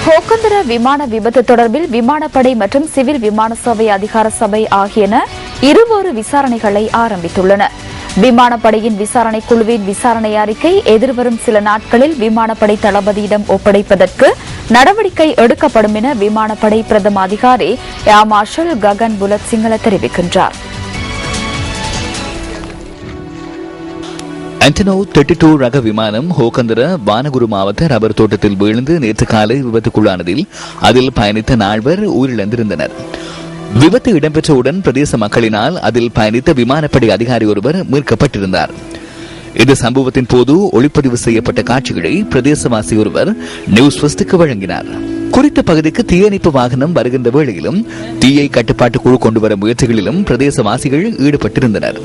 ஹோக்கந்தர விமான விபத்து தொடர்பில் விமானப்படை மற்றும் சிவில் விமான சேவை அதிகார சபை ஆகியன இருவேறு விசாரணைகளை ஆரம்பித்துள்ளன. விமானப்படையின் விசாரணை குழுவின் விசாரணை அறிக்கை எதிர்வரும் சில நாட்களில் விமானப்படை தளபதியிடம் ஒப்படைப்பதற்கு நடவடிக்கை எடுக்கப்படும் என விமானப்படை பிரதம அதிகாரி ஏர் மார்ஷல் ககன் புலத் சிங்கள தெரிவிக்கின்றார். ஆண்டனோ 32 ரக விமானம் ஹோக்கந்தர வானகுரு மாவட்ட ரப்பர் தோட்டத்தில் வீழ்ந்து நேற்று காலை விபத்துக்குள்ளானதில் அதில் பயணித்த 4 பேர் உயிரிழந்திருந்தனர். விபத்து இடம்பெற்றவுடன் பிரதேச மக்களினால் அதில் பயணித்த விமானப்படை அதிகாரி ஒருவர் மீட்கப்பட்டிருந்தார். இந்த சம்பவத்தின் போது ஒளிப்பதிவு செய்யப்பட்ட காட்சிகளை பிரதேசவாசி ஒருவர் நியூஸ் ஃபர்ஸ்டுக்கு வழங்கினார். குறித்த பகுதிக்கு தீயணைப்பு வாகனம் வருகின்ற வேளையிலும் தீயை கட்டுப்பாட்டு குழு கொண்டுவர முயற்சிகளிலும் பிரதேசவாசிகள் ஈடுபட்டிருந்தனர்.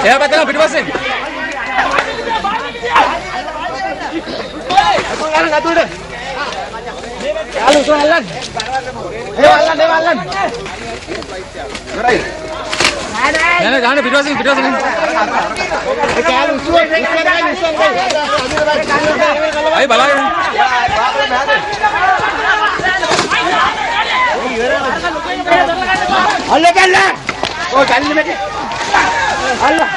Ya betul lah, berbasin. Atur dah. Alu soalan. Alan. Jangan berbasin. Alu soalan. Ayo balai. Allah Allah. Oh, kali ni macam. Allah.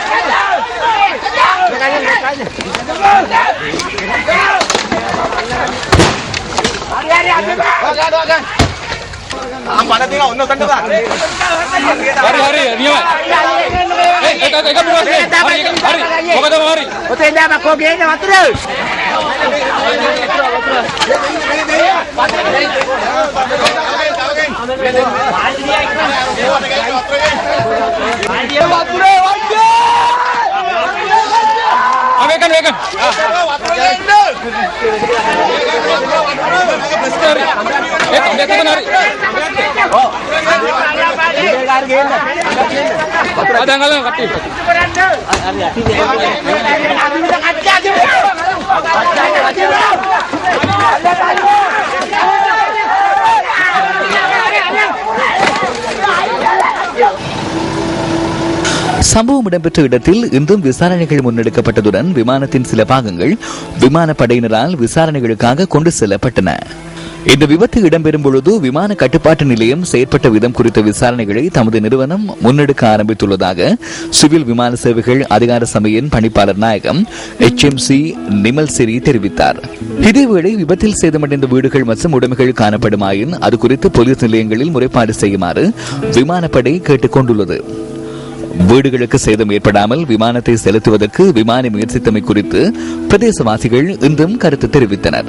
Mana tengok, nak tanda tak? Hari, ni apa? Hari. Kau kata hari. Kau tenda apa kau gini nak terus? Vegan. சம்பவம் இடம்பெற்ற இடத்தில் இன்றும் விசாரணைகள் முன்னெடுக்கப்பட்டதுடன் விமானத்தின் சில பாகங்கள் விமானப்படையினரால் விசாரணைகளுக்காக கொண்டு செல்லப்பட்டன. இந்த விபத்து இடம்பெறும் பொழுது விமான கட்டுப்பாட்டு நிலையம் செயற்பட்ட விதம் குறித்த விசாரணைகளை தமது நிறுவனம் முன்னெடுக்க ஆரம்பித்துள்ளதாக சிவில் விமான சேவைகள் அதிகார சபையின் பணிப்பாளர் நாயகம் HMC நிமல் சிறி தெரிவித்தார். இதேவேளை விபத்தில் சேதமடைந்த வீடுகள் மற்றும் உடைமைகள் காணப்படுமாயின் அது குறித்து போலீஸ் நிலையங்களில் முறைப்பாடு செய்யுமாறு விமானப்படை கேட்டுக் கொண்டுள்ளது. வீடுகளுக்கு சேதம் ஏற்படாமல் விமானத்தை செலுத்துவதற்கு விமானி முயற்சித்தமை குறித்து பிரதேசவாசிகள் இன்றும் கருத்து தெரிவித்தனர்.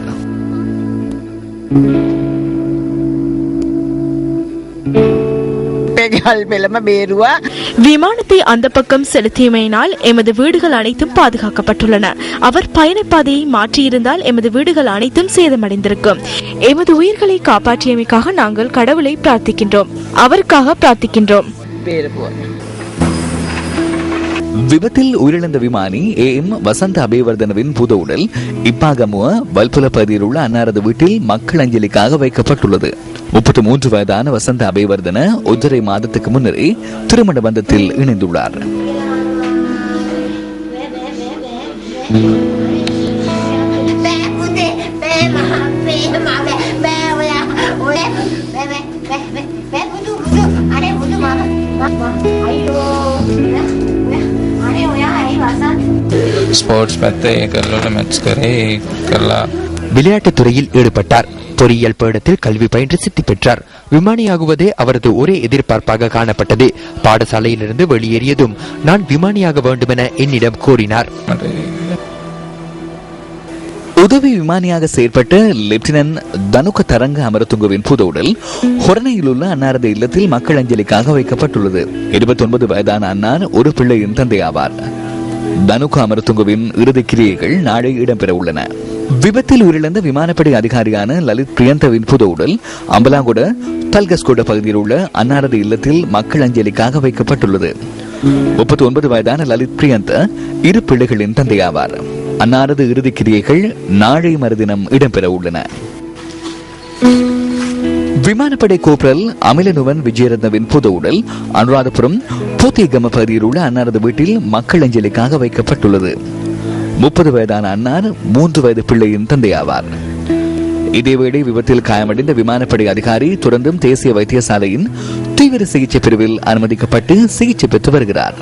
விமானத்தை அந்த பக்கம் செலுத்தியமையினால் எமது வீடுகள் அனைத்தும் பாதுகாக்கப்பட்டுள்ளன. அவர் பயணப்பாதையை மாற்றியிருந்தால் எமது வீடுகள் அனைத்தும் சேதமடைந்திருக்கும். எமது உயிர்களை காப்பாற்றியமைக்காக நாங்கள் கடவுளை பிரார்த்திக்கின்றோம். அவருக்காக பிரார்த்திக்கின்றோம். விபத்தில் உயிரிழந்த விமானி AM வசந்த அபேவர்தனவின் பூத உடல் இப்பாகமுவ வல்புல பகுதியில் உள்ள அன்னாரது வீட்டில் மக்கள் அஞ்சலிக்காக வைக்கப்பட்டுள்ளது. 33 வயதான வசந்த அபேவர்தன ஒன்றரை மாதத்துக்கு முன்னரே திருமண பந்தத்தில் இணைந்துள்ளார். விளையாட்டுத் துறையில் ஈடுபட்டார். பொறியியல் பீடத்தில் கல்வி பயின்று சித்தி பெற்றார். விமானியாகுவதே அவரது ஒரே எதிர்பார்ப்பாக காணப்பட்டது. பாடசாலையிலிருந்து வெளியேறியதும் நான் விமானியாக வேண்டுமென என்னிடம் கூறினார். உதவி விமானியாக செயற்பட்ட லெப்டினன்ட் தனுக தரங்க அமரதுங்கவின் பூத உடல் ஹொரணையில் உள்ள அன்னாரது இல்லத்தில் மக்கள் அஞ்சலிக்காக வைக்கப்பட்டுள்ளது. 29 வயதான அன்னார் ஒரு பிள்ளையின் தந்தை ஆவார். தனுக அமரதுங்கவின் இறுதி கிரியைகள் நாளை இடம்பெற உள்ளன. விபத்தில் உயிரிழந்த விமானப்படை அதிகாரியான லலித் பிரியந்தவின் பூத உடல் அம்பலாங்கொட தல்கஸ்கோட பகுதியில் உள்ள அன்னாரது இல்லத்தில் மக்கள் அஞ்சலிக்காக வைக்கப்பட்டுள்ளது. 39 வயதான லலித் பிரியந்த இரு பிள்ளைகளின் தந்தையாவார். அன்னாரது இறுதி கிரியைகள் நாளை மறுதினம் இடம்பெற உள்ளன. விமானப்படை கோப்ரல் அமிலனுவன் விஜயரத்னவின் புது உடல் அனுராதபுரம் பூத்திகம பகுதியில் உள்ள அன்னாரது வீட்டில் மக்கள் அஞ்சலிக்காக வைக்கப்பட்டுள்ளது. 30 வயதான அன்னார் 3 வயது பிள்ளையின் தந்தையாவார். இதேவேளை விபத்தில் காயமடைந்த விமானப்படை அதிகாரி தொடர்ந்தும் தேசிய வைத்தியசாலையின் தீவிர சிகிச்சை பிரிவில் அனுமதிக்கப்பட்டு சிகிச்சை பெற்று வருகிறார்.